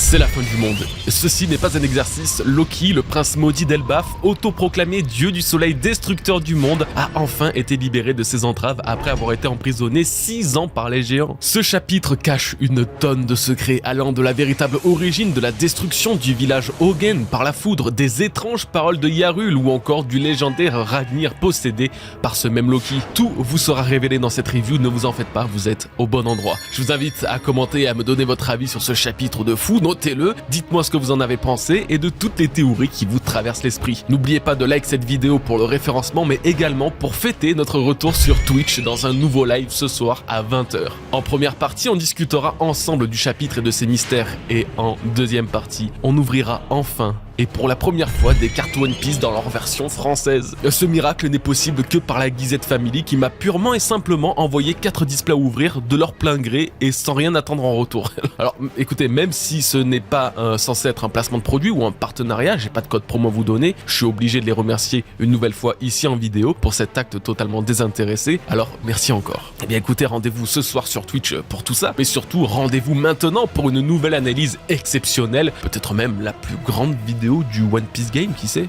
C'est la fin du monde. Ceci n'est pas un exercice. Loki, le prince maudit d'Elbaf, autoproclamé dieu du soleil destructeur du monde, a enfin été libéré de ses entraves après avoir été emprisonné 6 ans par les géants. Ce chapitre cache une tonne de secrets allant de la véritable origine de la destruction du village Hogen par la foudre, des étranges paroles de Yarul ou encore du légendaire Ragnir possédé par ce même Loki. Tout vous sera révélé dans cette review, ne vous en faites pas, vous êtes au bon endroit. Je vous invite à commenter et à me donner votre avis sur ce chapitre de fou, notez-le, dites-moi ce que vous en avez pensé et de toutes les théories qui vous traversent l'esprit. N'oubliez pas de like cette vidéo pour le référencement, mais également pour fêter notre retour sur Twitch dans un nouveau live ce soir à 20 h. En première partie, on discutera ensemble du chapitre et de ses mystères, et en deuxième partie, on ouvrira enfin et pour la première fois des cartes One Piece dans leur version française. Ce miracle n'est possible que par la Gizette Family qui m'a purement et simplement envoyé 4 displays à ouvrir de leur plein gré et sans rien attendre en retour. Alors écoutez, même si ce n'est pas censé être un placement de produit ou un partenariat, j'ai pas de code promo à vous donner, je suis obligé de les remercier une nouvelle fois ici en vidéo pour cet acte totalement désintéressé, alors merci encore. Eh bien écoutez, rendez-vous ce soir sur Twitch pour tout ça, mais surtout rendez-vous maintenant pour une nouvelle analyse exceptionnelle, peut-être même la plus grande vidéo du One Piece Game, qui sait.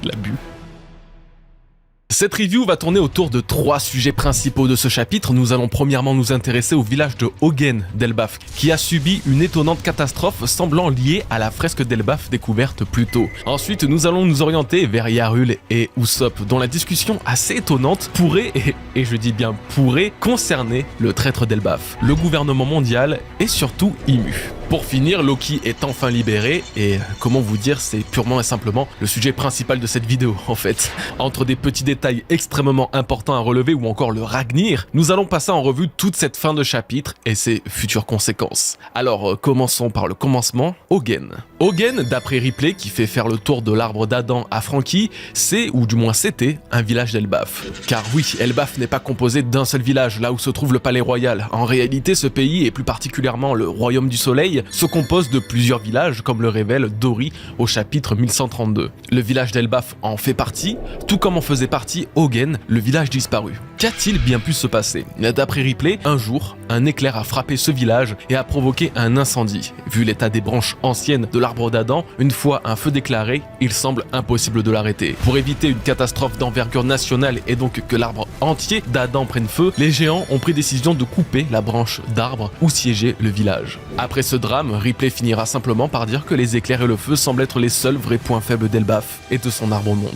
L'abus. Cette review va tourner autour de 3 sujets principaux de ce chapitre. Nous allons premièrement nous intéresser au village de Hogen d'Elbaf, qui a subi une étonnante catastrophe semblant liée à la fresque d'Elbaf découverte plus tôt. Ensuite, nous allons nous orienter vers Yarul et Usopp, dont la discussion assez étonnante pourrait, et je dis bien pourrait, concerner le traître d'Elbaf, le gouvernement mondial et surtout Imu. Pour finir, Loki est enfin libéré et comment vous dire, c'est purement et simplement le sujet principal de cette vidéo en fait. Entre des petits détails extrêmement importants à relever ou encore le Ragnir, nous allons passer en revue toute cette fin de chapitre et ses futures conséquences. Alors commençons par le commencement, Hogen. Hogen, d'après Ripley qui fait faire le tour de l'arbre d'Adam à Franky, c'est, ou du moins c'était, un village d'Elbaf. Car oui, Elbaf n'est pas composé d'un seul village, là où se trouve le palais royal. En réalité, ce pays, et plus particulièrement le royaume du soleil, se compose de plusieurs villages, comme le révèle Dory au chapitre 1132. Le village d'Elbaf en fait partie, tout comme en faisait partie Hogen, le village disparu. Qu'a-t-il bien pu se passer? D'après Ripley, un jour, un éclair a frappé ce village et a provoqué un incendie. Vu l'état des branches anciennes de l'arbre d'Adam, une fois un feu déclaré, il semble impossible de l'arrêter. Pour éviter une catastrophe d'envergure nationale et donc que l'arbre entier d'Adam prenne feu, les géants ont pris décision de couper la branche d'arbre où siégeait le village. Après ce drame, Ripley finira simplement par dire que les éclairs et le feu semblent être les seuls vrais points faibles d'Elbaf et de son arbre monde.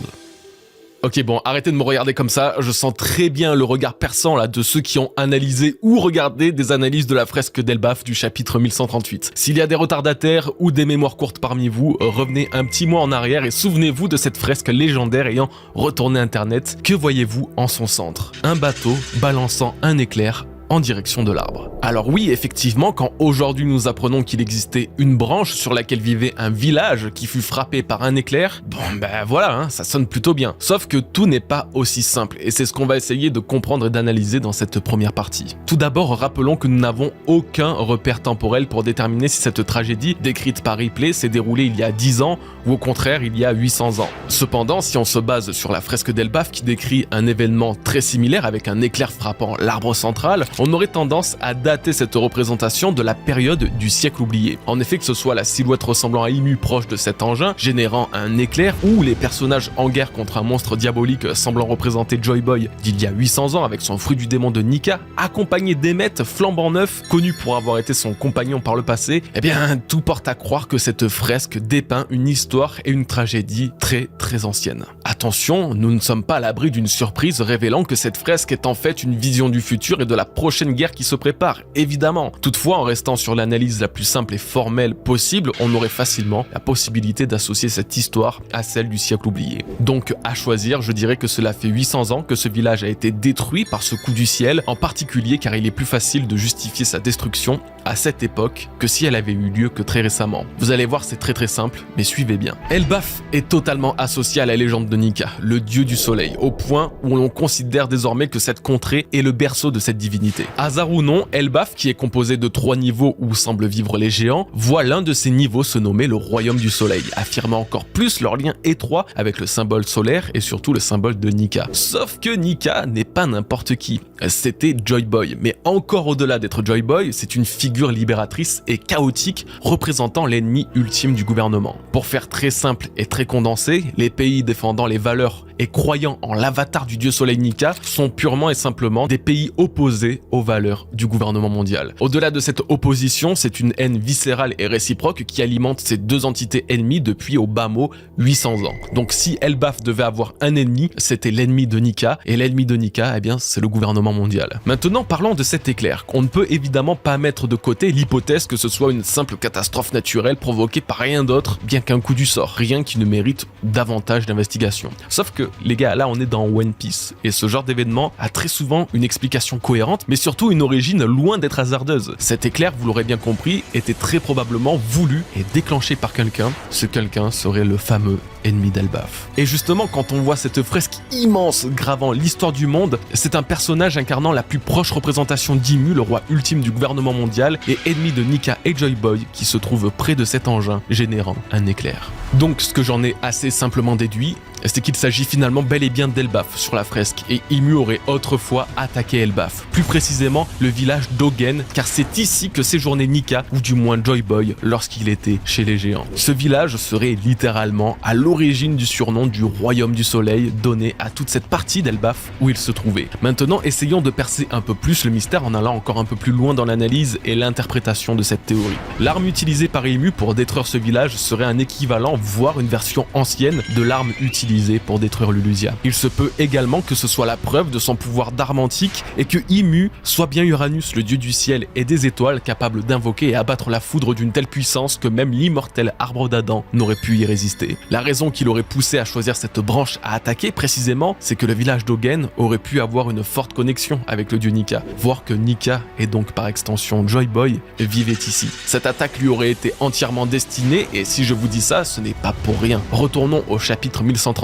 Ok bon, arrêtez de me regarder comme ça, je sens très bien le regard perçant là de ceux qui ont analysé ou regardé des analyses de la fresque d'Elbaf du chapitre 1138. S'il y a des retardataires ou des mémoires courtes parmi vous, revenez un petit mois en arrière et souvenez-vous de cette fresque légendaire ayant retourné internet. Que voyez-vous en son centre? Un bateau balançant un éclair en direction de l'arbre. Alors oui, effectivement, quand aujourd'hui nous apprenons qu'il existait une branche sur laquelle vivait un village qui fut frappé par un éclair, bon ben voilà, hein, ça sonne plutôt bien. Sauf que tout n'est pas aussi simple, et c'est ce qu'on va essayer de comprendre et d'analyser dans cette première partie. Tout d'abord, rappelons que nous n'avons aucun repère temporel pour déterminer si cette tragédie décrite par Ripley s'est déroulée il y a 10 ans, ou au contraire il y a 800 ans. Cependant, si on se base sur la fresque d'Elbaf qui décrit un événement très similaire avec un éclair frappant l'arbre central, on aurait tendance à dater cette représentation de la période du siècle oublié. En effet, que ce soit la silhouette ressemblant à Imu proche de cet engin, générant un éclair, ou les personnages en guerre contre un monstre diabolique semblant représenter Joy Boy d'il y a 800 ans avec son fruit du démon de Nika, accompagné d'Emmet flambant neuf, connu pour avoir été son compagnon par le passé, eh bien tout porte à croire que cette fresque dépeint une histoire et une tragédie très ancienne. Attention, nous ne sommes pas à l'abri d'une surprise révélant que cette fresque est en fait une vision du futur et de la prochaine guerre qui se prépare, évidemment. Toutefois, en restant sur l'analyse la plus simple et formelle possible, on aurait facilement la possibilité d'associer cette histoire à celle du siècle oublié. Donc, à choisir, je dirais que cela fait 800 ans que ce village a été détruit par ce coup du ciel, en particulier car il est plus facile de justifier sa destruction à cette époque que si elle avait eu lieu que très récemment. Vous allez voir, c'est très simple, mais suivez bien. Elbaf est totalement associé à la légende de Nika, le dieu du soleil, au point où l'on considère désormais que cette contrée est le berceau de cette divinité. existé. Hasard ou non, Elbaf, qui est composé de 3 niveaux où semblent vivre les géants, voit l'un de ces niveaux se nommer le Royaume du Soleil, affirmant encore plus leur lien étroit avec le symbole solaire et surtout le symbole de Nika. Sauf que Nika n'est pas n'importe qui, c'était Joy Boy, mais encore au-delà d'être Joy Boy, c'est une figure libératrice et chaotique représentant l'ennemi ultime du gouvernement. Pour faire très simple et très condensé, les pays défendant les valeurs et croyant en l'avatar du dieu soleil Nika sont purement et simplement des pays opposés aux valeurs du gouvernement mondial. Au-delà de cette opposition, c'est une haine viscérale et réciproque qui alimente ces deux entités ennemies depuis au bas mot 800 ans. Donc si Elbaf devait avoir un ennemi, c'était l'ennemi de Nika, et l'ennemi de Nika, eh bien c'est le gouvernement mondial. Maintenant parlons de cet éclair. On ne peut évidemment pas mettre de côté l'hypothèse que ce soit une simple catastrophe naturelle provoquée par rien d'autre, bien qu'un coup du sort, rien qui ne mérite davantage d'investigation. Sauf que les gars, là on est dans One Piece, et ce genre d'événement a très souvent une explication cohérente, mais surtout une origine loin d'être hasardeuse. Cet éclair, vous l'aurez bien compris, était très probablement voulu et déclenché par quelqu'un. Ce quelqu'un serait le fameux ennemi d'Elbaf. Et justement, quand on voit cette fresque immense gravant l'histoire du monde, c'est un personnage incarnant la plus proche représentation d'Imu, le roi ultime du gouvernement mondial, et ennemi de Nika et Joy Boy, qui se trouve près de cet engin, générant un éclair. Donc, ce que j'en ai assez simplement déduit, c'est qu'il s'agit finalement bel et bien d'Elbaf sur la fresque, et Imu aurait autrefois attaqué Elbaf, plus précisément le village d'Ogen, car c'est ici que séjournait Nika, ou du moins Joy Boy, lorsqu'il était chez les géants. Ce village serait littéralement à l'origine du surnom du Royaume du Soleil donné à toute cette partie d'Elbaf où il se trouvait. Maintenant, essayons de percer un peu plus le mystère en allant encore un peu plus loin dans l'analyse et l'interprétation de cette théorie. L'arme utilisée par Imu pour détruire ce village serait un équivalent, voire une version ancienne de l'arme utilisée pour détruire Lulusia. Il se peut également que ce soit la preuve de son pouvoir d'arme antique et que Imu soit bien Uranus, le dieu du ciel et des étoiles, capable d'invoquer et abattre la foudre d'une telle puissance que même l'immortel arbre d'Adam n'aurait pu y résister. La raison qui l'aurait poussé à choisir cette branche à attaquer précisément, c'est que le village d'Ogen aurait pu avoir une forte connexion avec le dieu Nika, voire que Nika, et donc par extension Joy Boy, vivait ici. Cette attaque lui aurait été entièrement destinée, et si je vous dis ça, ce n'est pas pour rien. Retournons au chapitre 1131,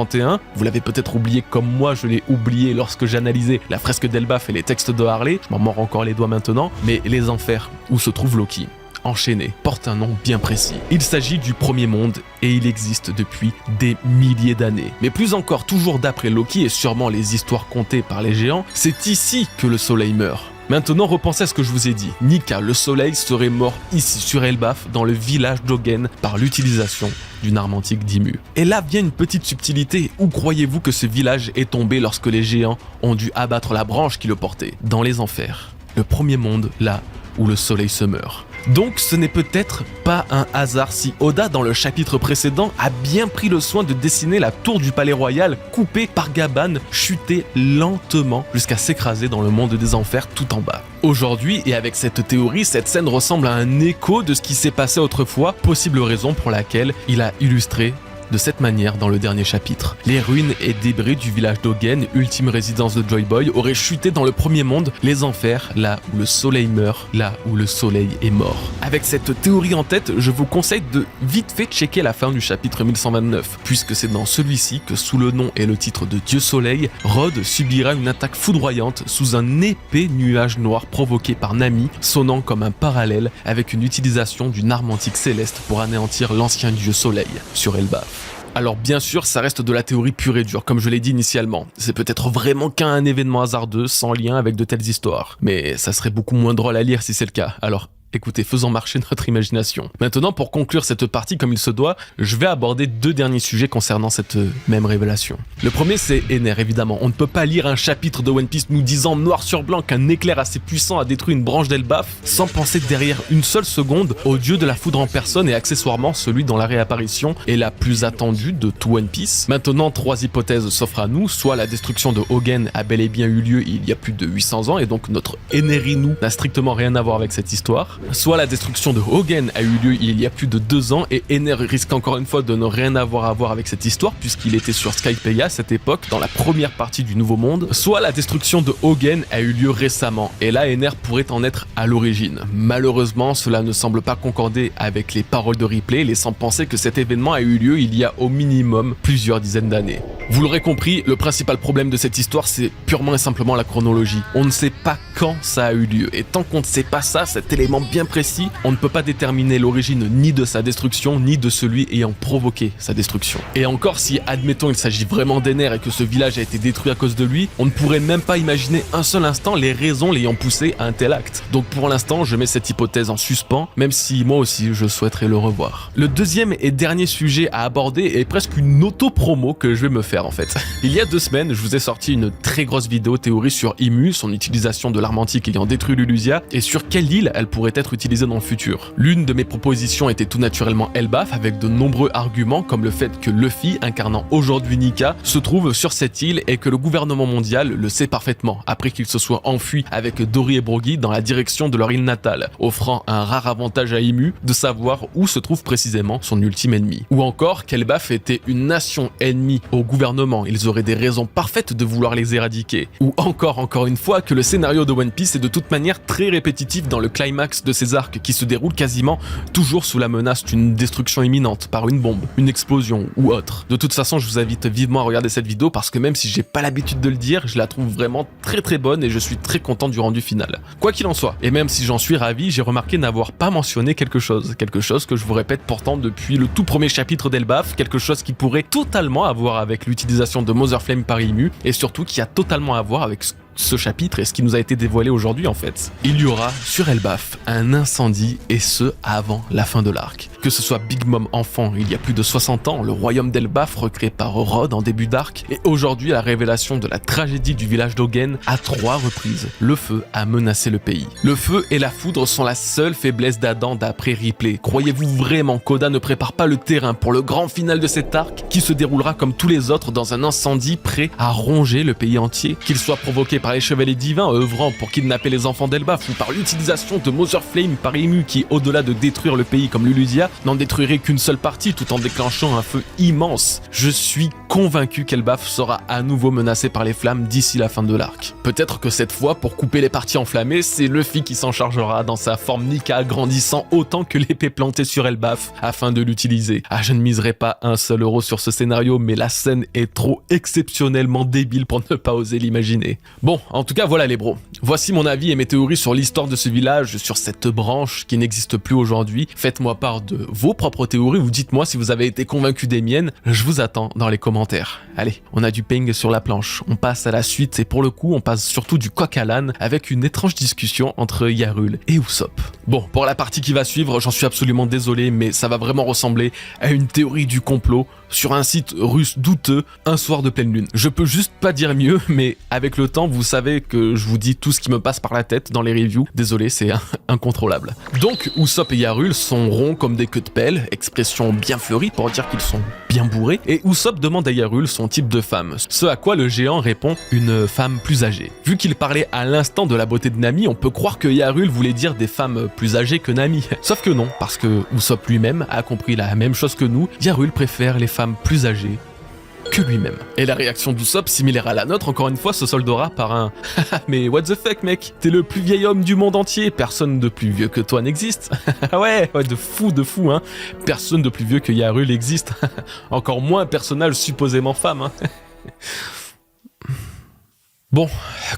vous l'avez peut-être oublié comme moi je l'ai oublié lorsque j'analysais la fresque d'Elbaf et les textes de Harley, je m'en mords encore les doigts maintenant, mais les enfers, où se trouve Loki, enchaîné, porte un nom bien précis. Il s'agit du premier monde et il existe depuis des milliers d'années. Mais plus encore, toujours d'après Loki et sûrement les histoires contées par les géants, c'est ici que le soleil meurt. Maintenant, repensez à ce que je vous ai dit. Nika, le soleil, serait mort ici sur Elbaf, dans le village d'Ogen, par l'utilisation d'une arme antique d'Imu. Et là vient une petite subtilité. Où croyez-vous que ce village est tombé lorsque les géants ont dû abattre la branche qui le portait? Dans les enfers. Le premier monde, là où le soleil se meurt. Donc ce n'est peut-être pas un hasard si Oda dans le chapitre précédent a bien pris le soin de dessiner la tour du palais royal coupée par Gaban, chutée lentement jusqu'à s'écraser dans le monde des enfers tout en bas. Aujourd'hui, et avec cette théorie, cette scène ressemble à un écho de ce qui s'est passé autrefois, possible raison pour laquelle il a illustré de cette manière dans le dernier chapitre. Les ruines et débris du village d'Ogen, ultime résidence de Joy Boy, auraient chuté dans le premier monde, les enfers, là où le soleil meurt, là où le soleil est mort. Avec cette théorie en tête, je vous conseille de vite fait checker la fin du chapitre 1129, puisque c'est dans celui-ci que, sous le nom et le titre de Dieu Soleil, Rod subira une attaque foudroyante sous un épais nuage noir provoqué par Nami, sonnant comme un parallèle avec une utilisation d'une arme antique céleste pour anéantir l'ancien Dieu Soleil sur Elbaf. Alors bien sûr, ça reste de la théorie pure et dure, comme je l'ai dit initialement. C'est peut-être vraiment qu'un événement hasardeux, sans lien avec de telles histoires. Mais ça serait beaucoup moins drôle à lire si c'est le cas, alors écoutez, faisons marcher notre imagination. Maintenant, pour conclure cette partie comme il se doit, je vais aborder deux derniers sujets concernant cette même révélation. Le premier, c'est Ener, évidemment. On ne peut pas lire un chapitre de One Piece nous disant noir sur blanc qu'un éclair assez puissant a détruit une branche d'Elbaf sans penser derrière une seule seconde au dieu de la foudre en personne et accessoirement celui dont la réapparition est la plus attendue de tout One Piece. Maintenant, trois hypothèses s'offrent à nous. Soit la destruction de Ogen a bel et bien eu lieu il y a plus de 800 ans et donc notre Enerinu n'a strictement rien à voir avec cette histoire. Soit la destruction de Hogen a eu lieu il y a plus de 2 ans et Ener risque encore une fois de ne rien avoir à voir avec cette histoire puisqu'il était sur Skypiea à cette époque dans la première partie du Nouveau Monde. Soit la destruction de Hogen a eu lieu récemment et là Ener pourrait en être à l'origine. Malheureusement, cela ne semble pas concorder avec les paroles de Ripley, laissant penser que cet événement a eu lieu il y a au minimum plusieurs dizaines d'années. Vous l'aurez compris, le principal problème de cette histoire, c'est purement et simplement la chronologie. On ne sait pas quand ça a eu lieu, et tant qu'on ne sait pas ça, cet élément bien précis, on ne peut pas déterminer l'origine ni de sa destruction, ni de celui ayant provoqué sa destruction. Et encore, si, admettons, il s'agit vraiment d'Ener et que ce village a été détruit à cause de lui, on ne pourrait même pas imaginer un seul instant les raisons l'ayant poussé à un tel acte. Donc pour l'instant, je mets cette hypothèse en suspens, même si moi aussi, je souhaiterais le revoir. Le deuxième et dernier sujet à aborder est presque une auto-promo que je vais me faire en fait. Il y a 2 semaines, je vous ai sorti une très grosse vidéo théorie sur Imu, son utilisation de l'arme antique ayant détruit Lulusia, et sur quelle île elle pourrait être utilisée dans le futur. L'une de mes propositions était tout naturellement Elbaf, avec de nombreux arguments comme le fait que Luffy, incarnant aujourd'hui Nika, se trouve sur cette île et que le gouvernement mondial le sait parfaitement, après qu'il se soit enfui avec Dory et Brogy dans la direction de leur île natale, offrant un rare avantage à Imu de savoir où se trouve précisément son ultime ennemi. Ou encore qu'Elbaf était une nation ennemie au gouvernement, ils auraient des raisons parfaites de vouloir les éradiquer. Ou encore une fois, que le scénario de One Piece est de toute manière très répétitif dans le climax de ces arcs qui se déroulent quasiment toujours sous la menace d'une destruction imminente par une bombe, une explosion ou autre. De toute façon, je vous invite vivement à regarder cette vidéo parce que même si j'ai pas l'habitude de le dire, je la trouve vraiment très bonne et je suis très content du rendu final. Quoi qu'il en soit, et même si j'en suis ravi, j'ai remarqué n'avoir pas mentionné quelque chose que je vous répète pourtant depuis le tout premier chapitre d'Elbaf, quelque chose qui pourrait totalement avoir avec l'utilisation de Mother Flame par Imu et surtout qui a totalement à voir avec ce chapitre et ce qui nous a été dévoilé aujourd'hui en fait. Il y aura sur Elbaf un incendie et ce avant la fin de l'arc. Que ce soit Big Mom enfant il y a plus de 60 ans, le royaume d'Elbaf recréé par Rod en début d'arc et aujourd'hui la révélation de la tragédie du village d'Hogen à 3 reprises. Le feu a menacé le pays. Le feu et la foudre sont la seule faiblesse d'Adam d'après Ripley. Croyez-vous vraiment qu'Oda ne prépare pas le terrain pour le grand final de cet arc qui se déroulera comme tous les autres dans un incendie prêt à ronger le pays entier, qu'il soit provoqué par les chevaliers divins œuvrant pour kidnapper les enfants d'Elbaf ou par l'utilisation de Mother Flame par Imu qui, au-delà de détruire le pays comme Lulusia, n'en détruirait qu'une seule partie tout en déclenchant un feu immense. Je suis convaincu qu'Elbaf sera à nouveau menacé par les flammes d'ici la fin de l'arc. Peut-être que cette fois, pour couper les parties enflammées, c'est Luffy qui s'en chargera dans sa forme Nika grandissant autant que l'épée plantée sur Elbaf afin de l'utiliser. Ah, je ne miserai pas un seul euro sur ce scénario, mais la scène est trop exceptionnellement débile pour ne pas oser l'imaginer. Bon, en tout cas, voilà les bros. Voici mon avis et mes théories sur l'histoire de ce village, sur cette branche qui n'existe plus aujourd'hui. Faites-moi part de vos propres théories ou dites-moi si vous avez été convaincu des miennes. Je vous attends dans les commentaires. Allez, on a du ping sur la planche. On passe à la suite et pour le coup, on passe surtout du coq à l'âne avec une étrange discussion entre Yarul et Usopp. Bon, pour la partie qui va suivre, j'en suis absolument désolé, mais ça va vraiment ressembler à une théorie du complot sur un site russe douteux, un soir de pleine lune. Je peux juste pas dire mieux, mais avec le temps, vous savez que je vous dis tout ce qui me passe par la tête dans les reviews. Désolé, c'est incontrôlable. Donc, Usopp et Yarul sont ronds comme des queues de pelle, expression bien fleurie pour dire qu'ils sont bien bourrés, et Usopp demande à Yarul son type de femme, ce à quoi le géant répond une femme plus âgée. Vu qu'il parlait à l'instant de la beauté de Nami, on peut croire que Yarul voulait dire des femmes plus âgées que Nami. Sauf que non, parce que Usopp lui-même a compris la même chose que nous, Yarul préfère les femmes plus âgées que lui-même. Et la réaction d'Usopp, similaire à la nôtre, encore une fois, se soldera par un « Haha, mais what the fuck, mec? T'es le plus vieil homme du monde entier, personne de plus vieux que toi n'existe. » Ouais, de fou, hein. Personne de plus vieux que Yarul existe. Encore moins un personnage supposément femme, hein. Bon,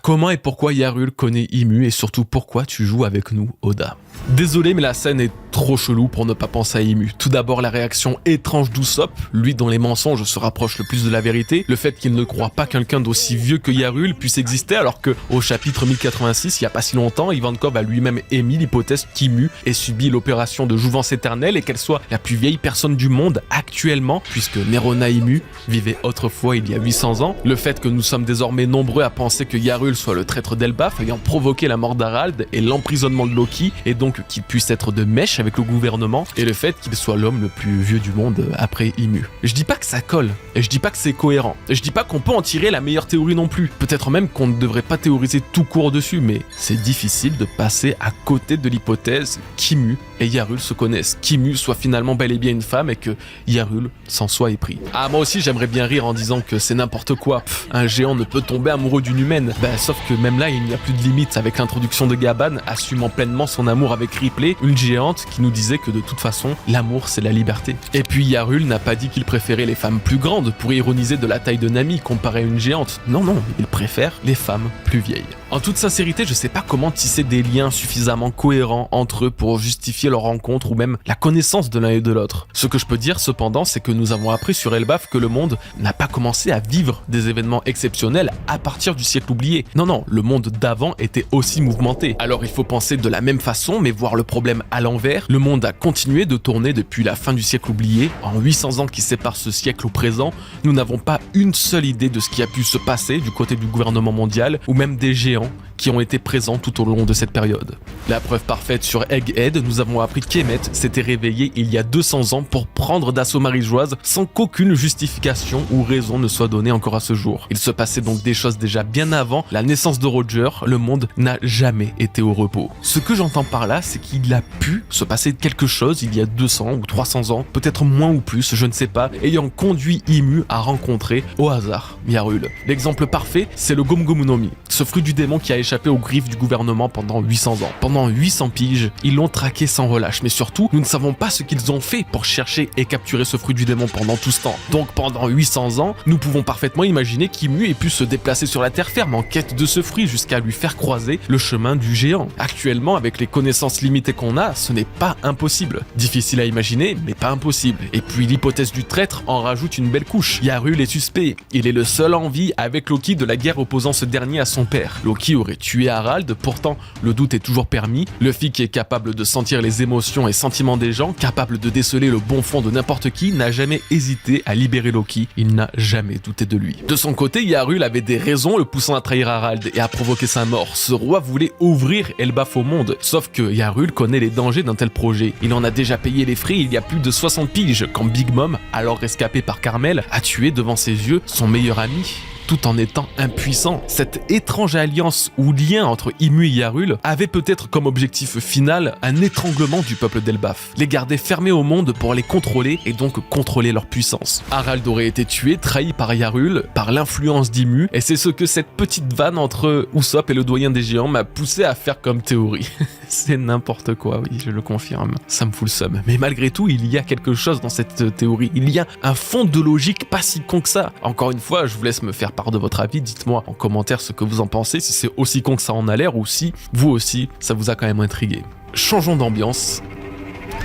comment et pourquoi Yarul connaît Imu et surtout pourquoi tu joues avec nous, Oda? Désolé, mais la scène est trop chelou pour ne pas penser à Imu. Tout d'abord, la réaction étrange d'Usopp, lui dont les mensonges se rapprochent le plus de la vérité, le fait qu'il ne croit pas quelqu'un d'aussi vieux que Yarul puisse exister alors que, au chapitre 1086, il y a pas si longtemps, Ivankov a lui-même émis l'hypothèse qu'Imu ait subi l'opération de jouvence éternelle et qu'elle soit la plus vieille personne du monde actuellement, puisque Nerona Imu vivait autrefois il y a 800 ans. Le fait que nous sommes désormais nombreux à penser que Yarul soit le traître d'Elbaf ayant provoqué la mort d'Harald et l'emprisonnement de Loki, et donc donc qu'il puisse être de mèche avec le gouvernement et le fait qu'il soit l'homme le plus vieux du monde après Ymue. Je dis pas que ça colle, et je dis pas que c'est cohérent, et je dis pas qu'on peut en tirer la meilleure théorie non plus. Peut-être même qu'on ne devrait pas théoriser tout court dessus, mais c'est difficile de passer à côté de l'hypothèse qu'Ymue et Yarul se connaissent, qu'Ymue soit finalement bel et bien une femme et que Yarul s'en soit épris. Ah, moi aussi j'aimerais bien rire en disant que c'est n'importe quoi, un géant ne peut tomber amoureux d'une humaine. Sauf que même là il n'y a plus de limite avec l'introduction de Gaban assumant pleinement son amour avec Ripley, une géante qui nous disait que de toute façon l'amour c'est la liberté. Et puis Yarul n'a pas dit qu'il préférait les femmes plus grandes pour ironiser de la taille de Nami comparée à une géante. Non, il préfère les femmes plus vieilles. En toute sincérité, je sais pas comment tisser des liens suffisamment cohérents entre eux pour justifier leur rencontre ou même la connaissance de l'un et de l'autre. Ce que je peux dire cependant, c'est que nous avons appris sur Elbaf que le monde n'a pas commencé à vivre des événements exceptionnels à partir du siècle oublié. Non, le monde d'avant était aussi mouvementé. Alors il faut penser de la même façon, mais voir le problème à l'envers. Le monde a continué de tourner depuis la fin du siècle oublié. En 800 ans qui séparent ce siècle au présent, nous n'avons pas une seule idée de ce qui a pu se passer du côté du gouvernement mondial ou même des géants qui ont été présents tout au long de cette période. La preuve parfaite sur Egghead, nous avons appris qu'Emmet s'était réveillé il y a 200 ans pour prendre d'assaut Marie-Joise sans qu'aucune justification ou raison ne soit donnée encore à ce jour. Il se passait donc des choses déjà bien avant la naissance de Roger, le monde n'a jamais été au repos. Ce que j'entends par là, c'est qu'il a pu se passer quelque chose il y a 200 ou 300 ans, peut-être moins ou plus, je ne sais pas, ayant conduit Ymue à rencontrer au hasard Yarul. L'exemple parfait, c'est le Gomgomu no Mi, ce fruit du démon qui a échappé aux griffes du gouvernement pendant 800 ans. Pendant 800 piges, ils l'ont traqué sans relâche, mais surtout, nous ne savons pas ce qu'ils ont fait pour chercher et capturer ce fruit du démon pendant tout ce temps. Donc pendant 800 ans, nous pouvons parfaitement imaginer qu'Ymue ait pu se déplacer sur la terre ferme en quête de ce fruit jusqu'à lui faire croiser le chemin du géant. Actuellement, avec les connaissances limitées qu'on a, ce n'est pas impossible. Difficile à imaginer, mais pas impossible. Et puis l'hypothèse du traître en rajoute une belle couche. Yarul est suspect. Il est le seul en vie avec Loki de la guerre opposant ce dernier à son père. Loki aurait tué Harald, pourtant le doute est toujours permis. Luffy qui est capable de sentir les émotions et sentiments des gens, capable de déceler le bon fond de n'importe qui, n'a jamais hésité à libérer Loki. Il n'a jamais douté de lui. De son côté, Yarul avait des raisons le poussant à trahir Harald et à provoquer sa mort. Ce roi voulait ouvrir Elbaf au monde, sauf que Yarul connaît les dangers d'un tel projet. Il en a déjà payé les frais il y a plus de 60 piges, quand Big Mom, alors rescapé par Carmel, a tué devant ses yeux son meilleur ami, tout en étant impuissant. Cette étrange alliance ou lien entre Ymue et Yarul avait peut-être comme objectif final un étranglement du peuple d'Elbaf, les garder fermés au monde pour les contrôler et donc contrôler leur puissance. Harald aurait été tué, trahi par Yarul, par l'influence d'Ymue, et c'est ce que cette petite vanne entre Usopp et le doyen des géants m'a poussé à faire comme théorie. C'est n'importe quoi, oui, je le confirme. Ça me fout le seum. Mais malgré tout, il y a quelque chose dans cette théorie. Il y a un fond de logique pas si con que ça. Encore une fois, je vous laisse me faire part de votre avis. Dites-moi en commentaire ce que vous en pensez, si c'est aussi con que ça en a l'air ou si, vous aussi, ça vous a quand même intrigué. Changeons d'ambiance.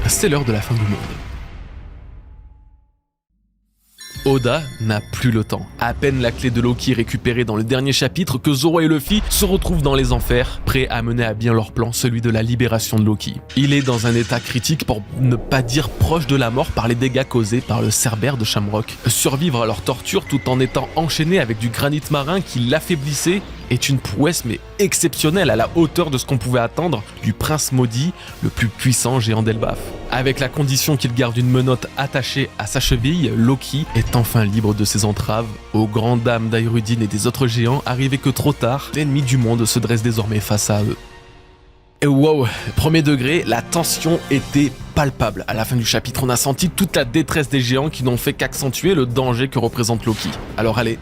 C'est l'heure de la fin du monde. Oda n'a plus le temps. À peine la clé de Loki récupérée dans le dernier chapitre que Zoro et Luffy se retrouvent dans les enfers, prêts à mener à bien leur plan, celui de la libération de Loki. Il est dans un état critique pour ne pas dire proche de la mort par les dégâts causés par le cerbère de Shamrock. Survivre à leur torture tout en étant enchaîné avec du granit marin qui l'affaiblissait est une prouesse mais exceptionnelle à la hauteur de ce qu'on pouvait attendre du prince maudit, le plus puissant géant d'Elbaf. Avec la condition qu'il garde une menotte attachée à sa cheville, Loki est enfin libre de ses entraves. Aux grandes dames d'Airudin et des autres géants, arrivés que trop tard, l'ennemi du monde se dresse désormais face à eux. Et wow, premier degré, la tension était palpable. À la fin du chapitre, on a senti toute la détresse des géants qui n'ont fait qu'accentuer le danger que représente Loki. Alors allez,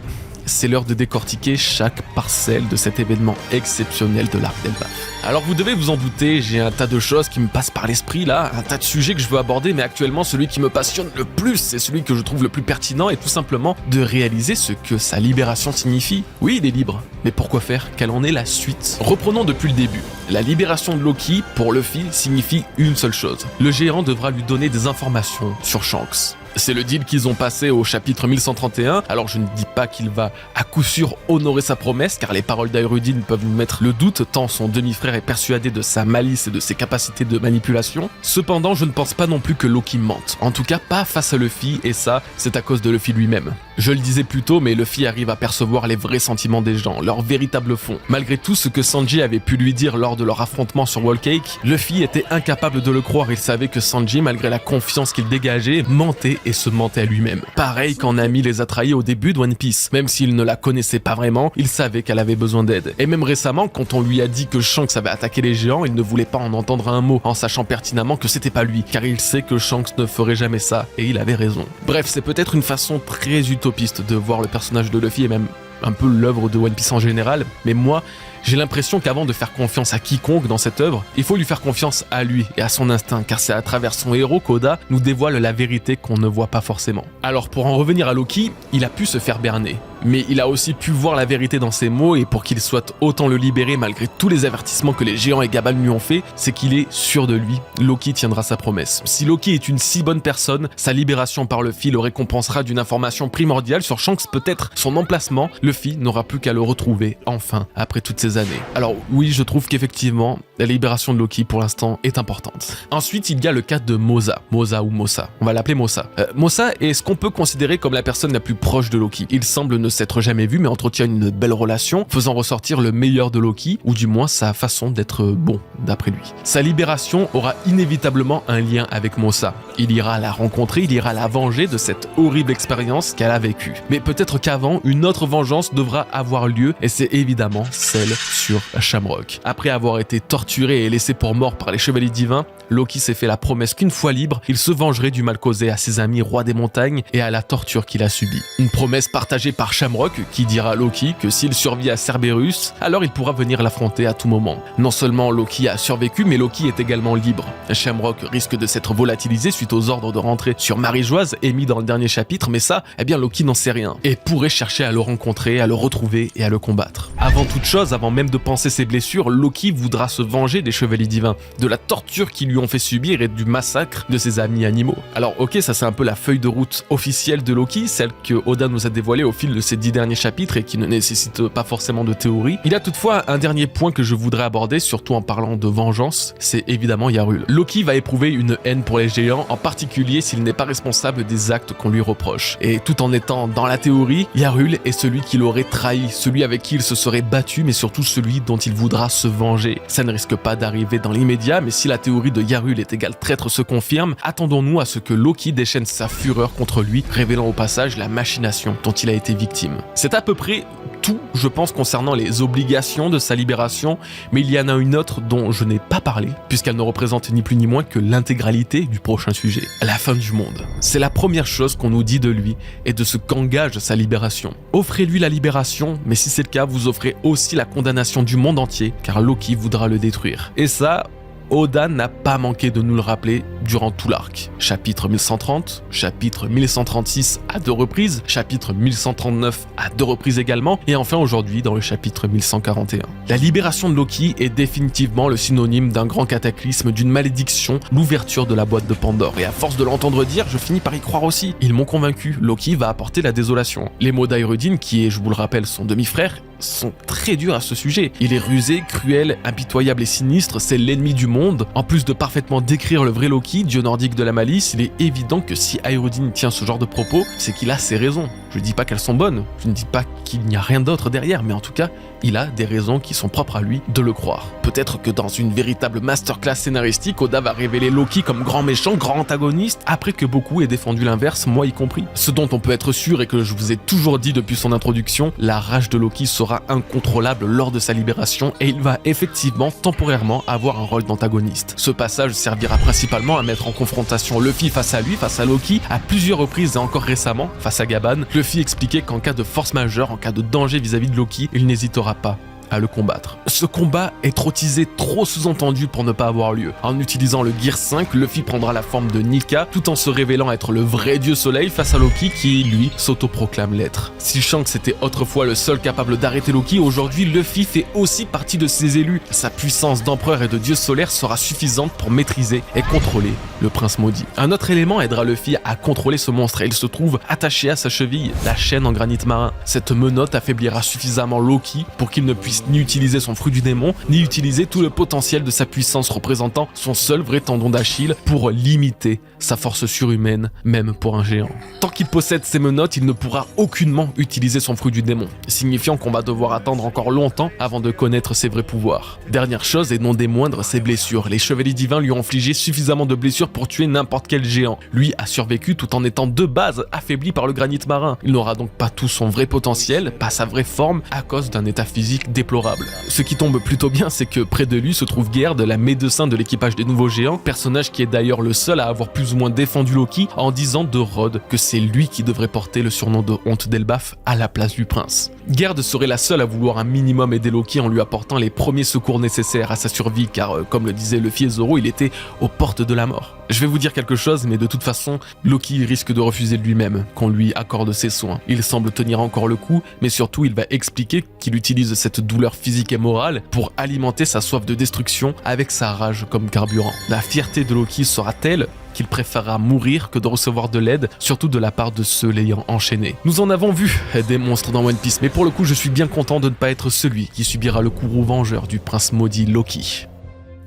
c'est l'heure de décortiquer chaque parcelle de cet événement exceptionnel de l'arc d'Elbaf. Alors vous devez vous en douter, j'ai un tas de choses qui me passent par l'esprit là, un tas de sujets que je veux aborder, mais actuellement celui qui me passionne le plus, c'est celui que je trouve le plus pertinent, et tout simplement de réaliser ce que sa libération signifie. Oui, il est libre, mais pourquoi faire? Quelle en est la suite? Reprenons depuis le début. La libération de Loki, pour Luffy, signifie une seule chose. Le géant devra lui donner des informations sur Shanks. C'est le deal qu'ils ont passé au chapitre 1131, alors je ne dis pas qu'il va à coup sûr honorer sa promesse, car les paroles d'Airudin peuvent nous mettre le doute, tant son demi-frère est persuadé de sa malice et de ses capacités de manipulation. Cependant, je ne pense pas non plus que Loki mente, en tout cas pas face à Luffy, et ça, c'est à cause de Luffy lui-même. Je le disais plus tôt, mais Luffy arrive à percevoir les vrais sentiments des gens, leur véritable fond. Malgré tout ce que Sanji avait pu lui dire lors de leur affrontement sur Whole Cake, Luffy était incapable de le croire. Il savait que Sanji, malgré la confiance qu'il dégageait, mentait et se mentait à lui-même. Pareil quand Nami les a trahis au début de One Piece. Même s'il ne la connaissait pas vraiment, il savait qu'elle avait besoin d'aide. Et même récemment, quand on lui a dit que Shanks avait attaqué les géants, il ne voulait pas en entendre un mot, en sachant pertinemment que c'était pas lui, car il sait que Shanks ne ferait jamais ça, et il avait raison. Bref, c'est peut-être une façon très utopiste de voir le personnage de Luffy et même un peu l'œuvre de One Piece en général, mais moi, j'ai l'impression qu'avant de faire confiance à quiconque dans cette œuvre, il faut lui faire confiance à lui et à son instinct, car c'est à travers son héros qu'Oda nous dévoile la vérité qu'on ne voit pas forcément. Alors pour en revenir à Loki, il a pu se faire berner, mais il a aussi pu voir la vérité dans ses mots, et pour qu'il souhaite autant le libérer malgré tous les avertissements que les géants et Gabal lui ont fait, c'est qu'il est sûr de lui. Loki tiendra sa promesse. Si Loki est une si bonne personne, sa libération par Luffy le récompensera d'une information primordiale sur Shanks, peut-être son emplacement. Luffy n'aura plus qu'à le retrouver, enfin, après toutes ces années. Alors oui, je trouve qu'effectivement, la libération de Loki pour l'instant est importante. Ensuite, il y a le cas de Mosa. Mosa ou Mossa, on va l'appeler Mossa. Mossa est ce qu'on peut considérer comme la personne la plus proche de Loki. Il semble ne s'être jamais vu, mais entretient une belle relation, faisant ressortir le meilleur de Loki, ou du moins sa façon d'être bon, d'après lui. Sa libération aura inévitablement un lien avec Mossa. Il ira la rencontrer, il ira la venger de cette horrible expérience qu'elle a vécue. Mais peut-être qu'avant, une autre vengeance devra avoir lieu, et c'est évidemment celle sur Shamrock. Après avoir été torturé et laissé pour mort par les chevaliers divins, Loki s'est fait la promesse qu'une fois libre, il se vengerait du mal causé à ses amis rois des montagnes et à la torture qu'il a subie. Une promesse partagée par Shamrock qui dira à Loki que s'il survit à Cerberus, alors il pourra venir l'affronter à tout moment. Non seulement Loki a survécu, mais Loki est également libre. Shamrock risque de s'être volatilisé suite aux ordres de rentrer sur Marie-Joise émis dans le dernier chapitre, mais ça, eh bien Loki n'en sait rien et pourrait chercher à le rencontrer, à le retrouver et à le combattre. Avant toute chose, avant même de penser ses blessures, Loki voudra se venger des chevaliers divins, de la torture qu'ils lui ont fait subir et du massacre de ses amis animaux. Alors ok, ça c'est un peu la feuille de route officielle de Loki, celle que Oda nous a dévoilée au fil de ces 10 derniers chapitres et qui ne nécessite pas forcément de théorie. Il y a toutefois un dernier point que je voudrais aborder, surtout en parlant de vengeance, c'est évidemment Yarul. Loki va éprouver une haine pour les géants, en particulier s'il n'est pas responsable des actes qu'on lui reproche. Et tout en étant dans la théorie, Yarul est celui qui l'aurait trahi, celui avec qui il se serait battu, mais surtout celui dont il voudra se venger. Ça ne risque pas d'arriver dans l'immédiat, mais si la théorie de Yarul est égale traître se confirme, attendons-nous à ce que Loki déchaîne sa fureur contre lui, révélant au passage la machination dont il a été victime. C'est à peu près tout, je pense, concernant les obligations de sa libération, mais il y en a une autre dont je n'ai pas parlé, puisqu'elle ne représente ni plus ni moins que l'intégralité du prochain sujet, la fin du monde. C'est la première chose qu'on nous dit de lui et de ce qu'engage sa libération. Offrez-lui la libération, mais si c'est le cas, vous offrez aussi la condamnation du monde entier, car Loki voudra le détruire. Et ça, Oda n'a pas manqué de nous le rappeler durant tout l'arc. Chapitre 1130, chapitre 1136 à 2 reprises, chapitre 1139 à 2 reprises également, et enfin aujourd'hui dans le chapitre 1141. La libération de Loki est définitivement le synonyme d'un grand cataclysme, d'une malédiction, l'ouverture de la boîte de Pandore. Et à force de l'entendre dire, je finis par y croire aussi. Ils m'ont convaincu, Loki va apporter la désolation. Les mots d'Aerudine, qui est, je vous le rappelle, son demi-frère, sont très durs à ce sujet. Il est rusé, cruel, impitoyable et sinistre, c'est l'ennemi du monde. En plus de parfaitement décrire le vrai Loki, dieu nordique de la malice, il est évident que si Aerudine tient ce genre de propos, c'est qu'il a ses raisons. Je ne dis pas qu'elles sont bonnes, je ne dis pas qu'il n'y a rien d'autre derrière, mais en tout cas, il a des raisons qui sont propres à lui de le croire. Peut-être que dans une véritable masterclass scénaristique, Oda va révéler Loki comme grand méchant, grand antagoniste, après que beaucoup aient défendu l'inverse, moi y compris. Ce dont on peut être sûr et que je vous ai toujours dit depuis son introduction, la rage de Loki sera incontrôlable lors de sa libération et il va effectivement temporairement avoir un rôle d'antagoniste. Ce passage servira principalement à mettre en confrontation Luffy face à lui, face à Loki, à plusieurs reprises et encore récemment, face à Gaban. Luffy expliquait qu'en cas de force majeure, en cas de danger vis-à-vis de Loki, il n'hésitera pas à le combattre. Ce combat est trop teasé, trop sous-entendu pour ne pas avoir lieu. En utilisant le Gear 5, Luffy prendra la forme de Nika, tout en se révélant être le vrai dieu soleil face à Loki qui, lui, s'autoproclame l'être. Si Shanks était autrefois le seul capable d'arrêter Loki, aujourd'hui Luffy fait aussi partie de ses élus. Sa puissance d'empereur et de dieu solaire sera suffisante pour maîtriser et contrôler le prince maudit. Un autre élément aidera Luffy à contrôler ce monstre et il se trouve attaché à sa cheville, la chaîne en granit marin. Cette menotte affaiblira suffisamment Loki pour qu'il ne puisse puisse ni utiliser son fruit du démon, ni utiliser tout le potentiel de sa puissance représentant son seul vrai tendon d'Achille pour limiter sa force surhumaine, même pour un géant. Tant qu'il possède ces menottes, il ne pourra aucunement utiliser son fruit du démon, signifiant qu'on va devoir attendre encore longtemps avant de connaître ses vrais pouvoirs. Dernière chose et non des moindres, ses blessures. Les chevaliers divins lui ont infligé suffisamment de blessures pour tuer n'importe quel géant. Lui a survécu tout en étant de base affaibli par le granit marin. Il n'aura donc pas tout son vrai potentiel, pas sa vraie forme, à cause d'un état physique déplorable. Ce qui tombe plutôt bien, c'est que près de lui se trouve Gerd, la médecin de l'équipage des nouveaux géants, personnage qui est d'ailleurs le seul à avoir plus ou moins défendu Loki en disant de Rhodes que c'est lui qui devrait porter le surnom de honte d'Elbaf à la place du prince. Gerd serait la seule à vouloir un minimum aider Loki en lui apportant les premiers secours nécessaires à sa survie car, comme le disait Luffy et Zoro, il était aux portes de la mort. Je vais vous dire quelque chose, mais de toute façon, Loki risque de refuser de lui-même qu'on lui accorde ses soins. Il semble tenir encore le coup, mais surtout il va expliquer qu'il utilise cette douleur physique et morale pour alimenter sa soif de destruction avec sa rage comme carburant. La fierté de Loki sera telle qu'il préférera mourir que de recevoir de l'aide, surtout de la part de ceux l'ayant enchaîné. Nous en avons vu des monstres dans One Piece, mais pour le coup je suis bien content de ne pas être celui qui subira le courroux vengeur du prince maudit Loki.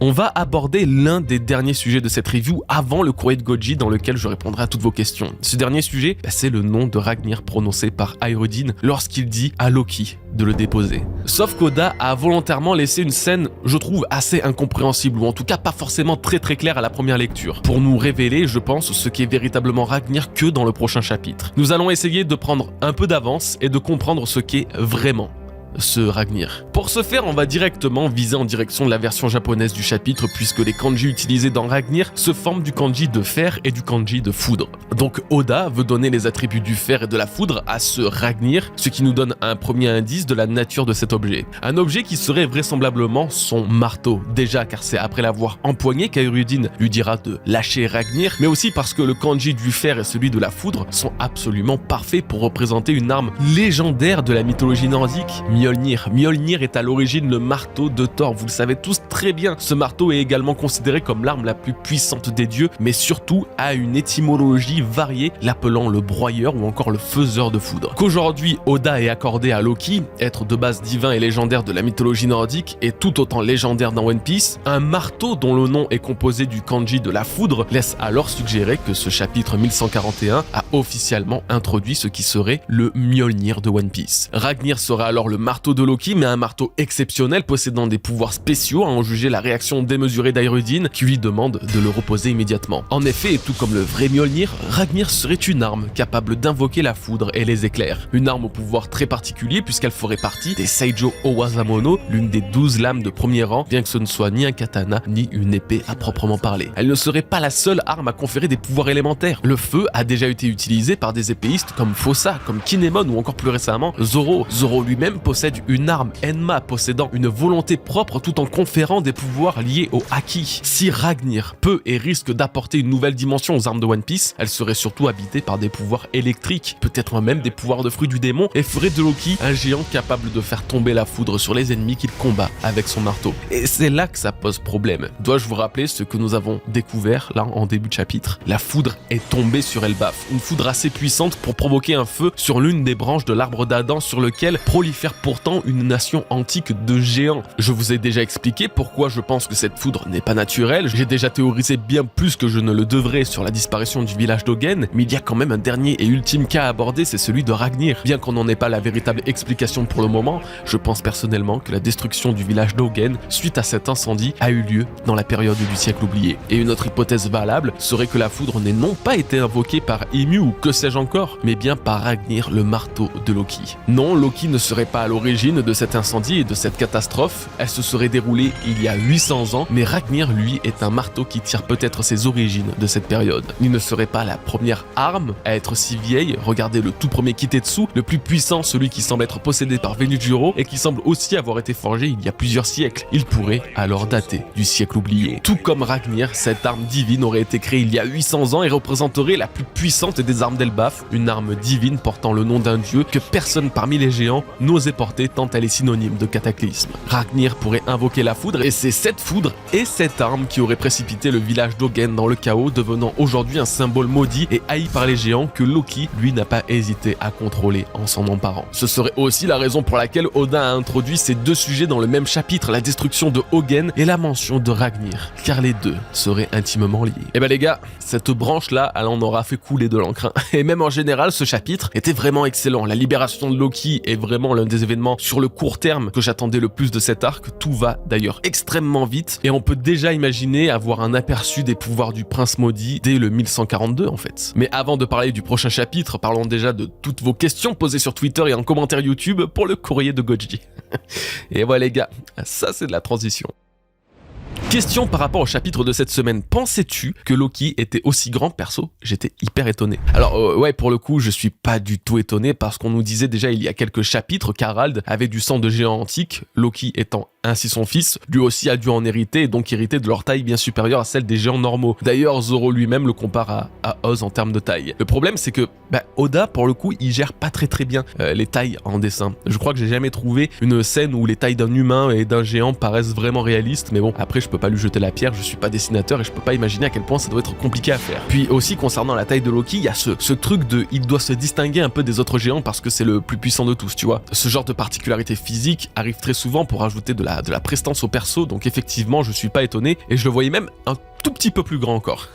On va aborder l'un des derniers sujets de cette review avant le courrier de Goji dans lequel je répondrai à toutes vos questions. Ce dernier sujet, c'est le nom de Ragnir prononcé par Aerudine lorsqu'il dit à Loki de le déposer. Sauf qu'Oda a volontairement laissé une scène, je trouve, assez incompréhensible, ou en tout cas pas forcément très claire à la première lecture, pour nous révéler, je pense, ce qu'est véritablement Ragnir que dans le prochain chapitre. Nous allons essayer de prendre un peu d'avance et de comprendre ce qu'est vraiment ce Ragnir. Pour ce faire, on va directement viser en direction de la version japonaise du chapitre puisque les kanji utilisés dans Ragnir se forment du kanji de fer et du kanji de foudre. Donc Oda veut donner les attributs du fer et de la foudre à ce Ragnir, ce qui nous donne un premier indice de la nature de cet objet. Un objet qui serait vraisemblablement son marteau. Déjà car c'est après l'avoir empoigné qu'Aerudine lui dira de lâcher Ragnir, mais aussi parce que le kanji du fer et celui de la foudre sont absolument parfaits pour représenter une arme légendaire de la mythologie nordique. Mjolnir. Mjolnir est à l'origine le marteau de Thor, vous le savez tous très bien. Ce marteau est également considéré comme l'arme la plus puissante des dieux, mais surtout a une étymologie variée, l'appelant le broyeur ou encore le faiseur de foudre. Qu'aujourd'hui Oda ait accordé à Loki, être de base divin et légendaire de la mythologie nordique et tout autant légendaire dans One Piece, un marteau dont le nom est composé du kanji de la foudre laisse alors suggérer que ce chapitre 1141 a officiellement introduit ce qui serait le Mjolnir de One Piece. Ragnir sera alors le marteau de Loki, mais un marteau exceptionnel possédant des pouvoirs spéciaux à en juger la réaction démesurée d'Aerudine qui lui demande de le reposer immédiatement. En effet, et tout comme le vrai Mjolnir, Ragnir serait une arme capable d'invoquer la foudre et les éclairs. Une arme au pouvoir très particulier puisqu'elle ferait partie des Seijo Owazamono, l'une des 12 lames de premier rang, bien que ce ne soit ni un katana ni une épée à proprement parler. Elle ne serait pas la seule arme à conférer des pouvoirs élémentaires. Le feu a déjà été utilisé par des épéistes comme Fossa, comme Kinemon ou encore plus récemment Zoro. Zoro lui-même possède une arme Enma possédant une volonté propre tout en conférant des pouvoirs liés au Haki. Si Ragnir peut et risque d'apporter une nouvelle dimension aux armes de One Piece, elle serait surtout habitée par des pouvoirs électriques, peut-être même des pouvoirs de fruits du démon, et ferait de Loki un géant capable de faire tomber la foudre sur les ennemis qu'il combat avec son marteau. Et c'est là que ça pose problème. Dois-je vous rappeler ce que nous avons découvert là en début de chapitre? La foudre est tombée sur Elbaf, une foudre assez puissante pour provoquer un feu sur l'une des branches de l'arbre d'Adam sur lequel prolifère pourtant une nation antique de géants. Je vous ai déjà expliqué pourquoi je pense que cette foudre n'est pas naturelle, j'ai déjà théorisé bien plus que je ne le devrais sur la disparition du village d'Ogen, mais il y a quand même un dernier et ultime cas à aborder, c'est celui de Ragnir. Bien qu'on n'en ait pas la véritable explication pour le moment, je pense personnellement que la destruction du village d'Ogen suite à cet incendie a eu lieu dans la période du siècle oublié. Et une autre hypothèse valable serait que la foudre n'ait non pas été invoquée par Ymir ou que sais-je encore, mais bien par Ragnir, le marteau de Loki. Non, Loki ne serait pas à l'origine de cet incendie et de cette catastrophe, elle se serait déroulée il y a 800 ans, mais Ragnir, lui, est un marteau qui tire peut-être ses origines de cette période. Il ne serait pas la première arme à être si vieille, regardez le tout premier Kitetsu, le plus puissant, celui qui semble être possédé par Venujiro et qui semble aussi avoir été forgé il y a plusieurs siècles. Il pourrait alors dater du siècle oublié. Tout comme Ragnir, cette arme divine aurait été créée il y a 800 ans et représenterait la plus puissante des armes d'Elbaf, une arme divine portant le nom d'un dieu que personne parmi les géants n'osait porter portée tant elle est synonyme de cataclysme. Ragnir pourrait invoquer la foudre et c'est cette foudre et cette arme qui aurait précipité le village d'Ogen dans le chaos, devenant aujourd'hui un symbole maudit et haï par les géants que Loki, lui, n'a pas hésité à contrôler en s'en emparant. Ce serait aussi la raison pour laquelle Odin a introduit ces deux sujets dans le même chapitre, la destruction de Ogen et la mention de Ragnir, car les deux seraient intimement liés. Et ben les gars, cette branche-là, elle en aura fait couler de l'encre. Et même en général, ce chapitre était vraiment excellent. La libération de Loki est vraiment l'un des événements sur le court terme que j'attendais le plus de cet arc. Tout va d'ailleurs extrêmement vite et on peut déjà imaginer avoir un aperçu des pouvoirs du prince maudit dès le 1142 en fait. Mais avant de parler du prochain chapitre, parlons déjà de toutes vos questions posées sur Twitter et en commentaire YouTube pour le courrier de Goji. Et voilà les gars, ça c'est de la transition. Question par rapport au chapitre de cette semaine. Pensais-tu que Loki était aussi grand? Perso, j'étais hyper étonné. Alors ouais, pour le coup, je suis pas du tout étonné parce qu'on nous disait déjà il y a quelques chapitres qu'Harald avait du sang de géant antique, Loki étant ainsi son fils, lui aussi a dû en hériter et donc hériter de leur taille bien supérieure à celle des géants normaux. D'ailleurs, Zoro lui-même le compare à Oz en termes de taille. Le problème, c'est que Oda, pour le coup, il gère pas très bien les tailles en dessin. Je crois que j'ai jamais trouvé une scène où les tailles d'un humain et d'un géant paraissent vraiment réalistes, mais bon, après je peux pas lui jeter la pierre, je suis pas dessinateur et je peux pas imaginer à quel point ça doit être compliqué à faire. Puis aussi, concernant la taille de Loki, il y a ce truc de il doit se distinguer un peu des autres géants parce que c'est le plus puissant de tous, tu vois. Ce genre de particularité physique arrive très souvent pour ajouter de la prestance au perso, donc effectivement je suis pas étonné et je le voyais même un tout petit peu plus grand encore.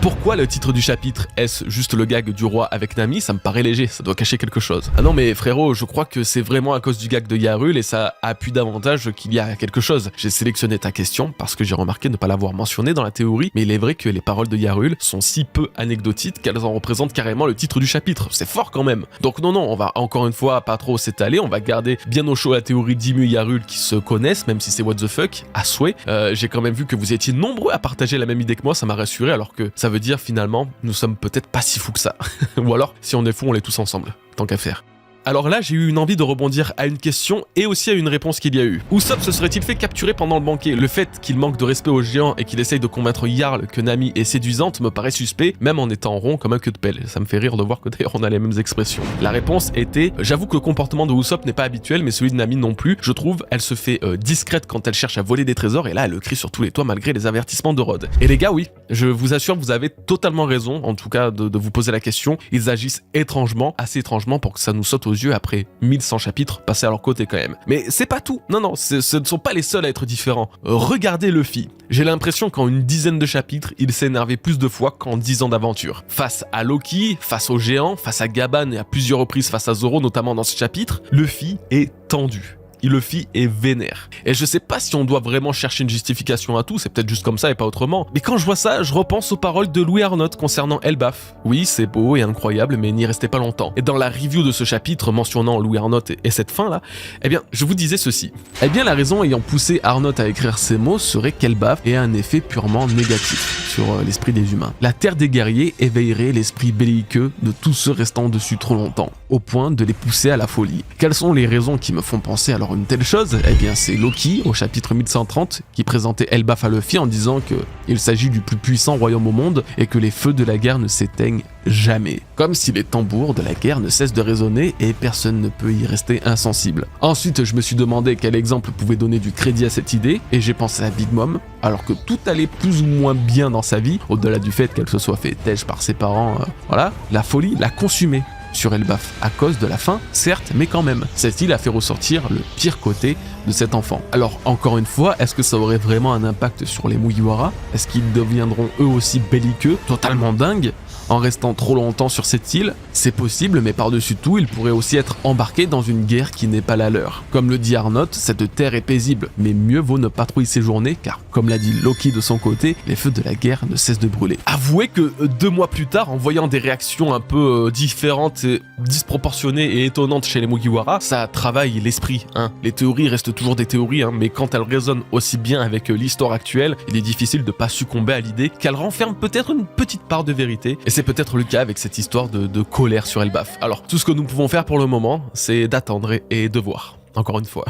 Pourquoi le titre du chapitre? Est-ce juste le gag du roi avec Nami? Ça me paraît léger, ça doit cacher quelque chose. Ah non mais frérot, je crois que c'est vraiment à cause du gag de Yarul et ça appuie davantage qu'il y a quelque chose. J'ai sélectionné ta question parce que j'ai remarqué ne pas l'avoir mentionné dans la théorie, mais il est vrai que les paroles de Yarul sont si peu anecdotiques qu'elles en représentent carrément le titre du chapitre. C'est fort quand même. Donc non, on va encore une fois pas trop s'étaler, on va garder bien au chaud la théorie d'Imu et Yarul qui se connaissent, même si c'est what the fuck, à souhait. J'ai quand même vu que vous étiez nombreux à partager la même idée que moi, ça m'a rassuré alors que ça veut dire finalement nous sommes peut-être pas si fous que ça. Ou alors si on est fous on l'est tous ensemble, tant qu'à faire. Alors là, j'ai eu une envie de rebondir à une question et aussi à une réponse qu'il y a eu. Usopp se serait-il fait capturer pendant le banquet? Le fait qu'il manque de respect aux géants et qu'il essaye de convaincre Jarl que Nami est séduisante me paraît suspect, même en étant rond comme un queue de pelle. Ça me fait rire de voir que d'ailleurs on a les mêmes expressions. La réponse était, j'avoue que le comportement de Usopp n'est pas habituel, mais celui de Nami non plus. Je trouve, elle se fait discrète quand elle cherche à voler des trésors et là elle le crie sur tous les toits malgré les avertissements de Rod. Et les gars, oui, je vous assure, vous avez totalement raison, en tout cas de vous poser la question. Ils agissent étrangement, assez étrangement pour que ça nous saute aux yeux après 1100 chapitres passés à leur côté quand même. Mais c'est pas tout. Non, ce ne sont pas les seuls à être différents. Regardez Luffy. J'ai l'impression qu'en une dizaine de chapitres, il s'est énervé plus de fois qu'en 10 ans d'aventure. Face à Loki, face aux géants, face à Gaban et à plusieurs reprises face à Zoro, notamment dans ce chapitre, Luffy est tendu. Luffy est vénère. Et je sais pas si on doit vraiment chercher une justification à tout, c'est peut-être juste comme ça et pas autrement. Mais quand je vois ça, je repense aux paroles de Louis Arnott concernant Elbaf. Oui, c'est beau et incroyable, mais n'y restez pas longtemps. Et dans la review de ce chapitre mentionnant Louis Arnott et cette fin-là, eh bien, je vous disais ceci. Eh bien, la raison ayant poussé Arnott à écrire ces mots serait qu'Elbaf ait un effet purement négatif sur l'esprit des humains. La terre des guerriers éveillerait l'esprit belliqueux de tous ceux restant dessus trop longtemps, au point de les pousser à la folie. Quelles sont les raisons qui me font penser alors une telle chose? Eh bien c'est Loki au chapitre 1130 qui présentait Elbaf à Luffy en disant que il s'agit du plus puissant royaume au monde et que les feux de la guerre ne s'éteignent jamais. Comme si les tambours de la guerre ne cessent de résonner et personne ne peut y rester insensible. Ensuite je me suis demandé quel exemple pouvait donner du crédit à cette idée et j'ai pensé à Big Mom, alors que tout allait plus ou moins bien dans sa vie, au-delà du fait qu'elle se soit fait têche par ses parents, voilà, la folie l'a consumée sur Elbaf, à cause de la faim, certes, mais quand même. Cette île a fait ressortir le pire côté de cet enfant. Alors, encore une fois, est-ce que ça aurait vraiment un impact sur les Mugiwara? Est-ce qu'ils deviendront eux aussi belliqueux, totalement dingues, en restant trop longtemps sur cette île? C'est possible, mais par-dessus tout, ils pourraient aussi être embarqués dans une guerre qui n'est pas la leur. Comme le dit Arnott, cette terre est paisible, mais mieux vaut ne pas trop y séjourner, car, comme l'a dit Loki de son côté, les feux de la guerre ne cessent de brûler. Avouez que 2 mois plus tard, en voyant des réactions un peu différentes, disproportionnées et étonnantes chez les Mugiwara, ça travaille l'esprit, hein. Les théories restent toujours des théories, hein, mais quand elles résonnent aussi bien avec l'histoire actuelle, il est difficile de pas succomber à l'idée qu'elles renferment peut-être une petite part de vérité, et c'est peut-être le cas avec cette histoire de colère sur Elbaf. Alors, tout ce que nous pouvons faire pour le moment, c'est d'attendre et de voir, encore une fois.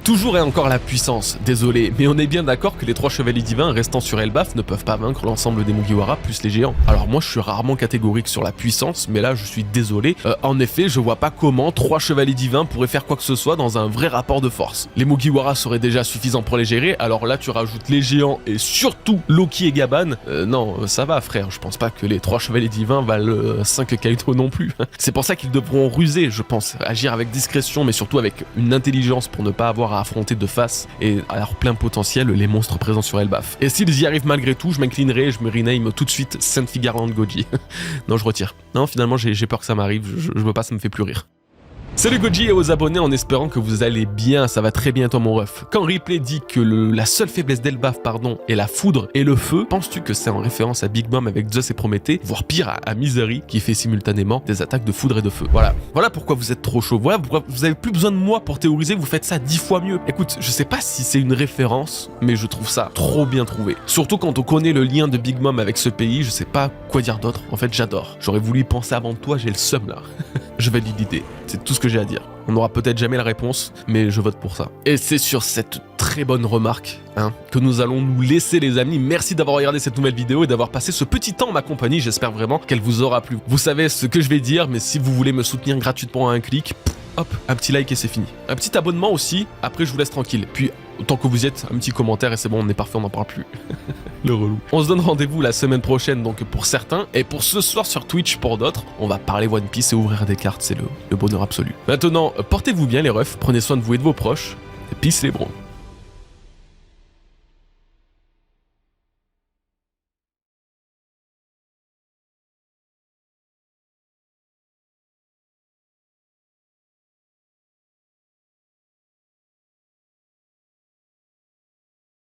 Toujours et encore la puissance, désolé, mais on est bien d'accord que les 3 chevaliers divins restant sur Elbaf ne peuvent pas vaincre l'ensemble des Mugiwara plus les géants. Alors moi je suis rarement catégorique sur la puissance, mais là je suis désolé. En effet, je vois pas comment 3 chevaliers divins pourraient faire quoi que ce soit dans un vrai rapport de force. Les Mugiwara seraient déjà suffisants pour les gérer, alors là tu rajoutes les géants et surtout Loki et Gaban. Non, ça va frère, je pense pas que les 3 chevaliers divins valent 5 Kaito non plus. C'est pour ça qu'ils devront ruser, je pense, agir avec discrétion mais surtout avec une intelligence pour ne pas avoir à affronter de face et à leur plein potentiel les monstres présents sur Elbaf. Et s'ils y arrivent malgré tout, je m'inclinerai et je me rename tout de suite Saint Figarland Goji. Non, je retire. Non, finalement, j'ai peur que ça m'arrive, je veux pas, ça me fait plus rire. Salut Goji et aux abonnés en espérant que vous allez bien, ça va très bien toi mon ref. Quand Ripley dit que la seule faiblesse d'Elbaf est la foudre et le feu, penses-tu que c'est en référence à Big Mom avec Zeus et Prométhée, voire pire à Misery qui fait simultanément des attaques de foudre et de feu. Voilà pourquoi vous êtes trop chaud, voilà pourquoi vous avez plus besoin de moi pour théoriser, vous faites ça 10 fois mieux. Écoute, je sais pas si c'est une référence, mais je trouve ça trop bien trouvé. Surtout quand on connaît le lien de Big Mom avec ce pays, je sais pas quoi dire d'autre, en fait j'adore. J'aurais voulu y penser avant toi, j'ai le seum là. Je valide l'idée, c'est tout ce que j'ai à dire. On n'aura peut-être jamais la réponse, mais je vote pour ça. Et c'est sur cette très bonne remarque que nous allons nous laisser les amis. Merci d'avoir regardé cette nouvelle vidéo et d'avoir passé ce petit temps en ma compagnie. J'espère vraiment qu'elle vous aura plu. Vous savez ce que je vais dire, mais si vous voulez me soutenir gratuitement à un clic, hop, un petit like et c'est fini. Un petit abonnement aussi, après je vous laisse tranquille. Puis, autant que vous y êtes, un petit commentaire et c'est bon, on est parfait, on n'en parle plus. Le relou. On se donne rendez-vous la semaine prochaine donc pour certains, et pour ce soir sur Twitch pour d'autres, on va parler One Piece et ouvrir des cartes, c'est le bonheur absolu. Maintenant, portez-vous bien les refs, prenez soin de vous et de vos proches, et peace les bros.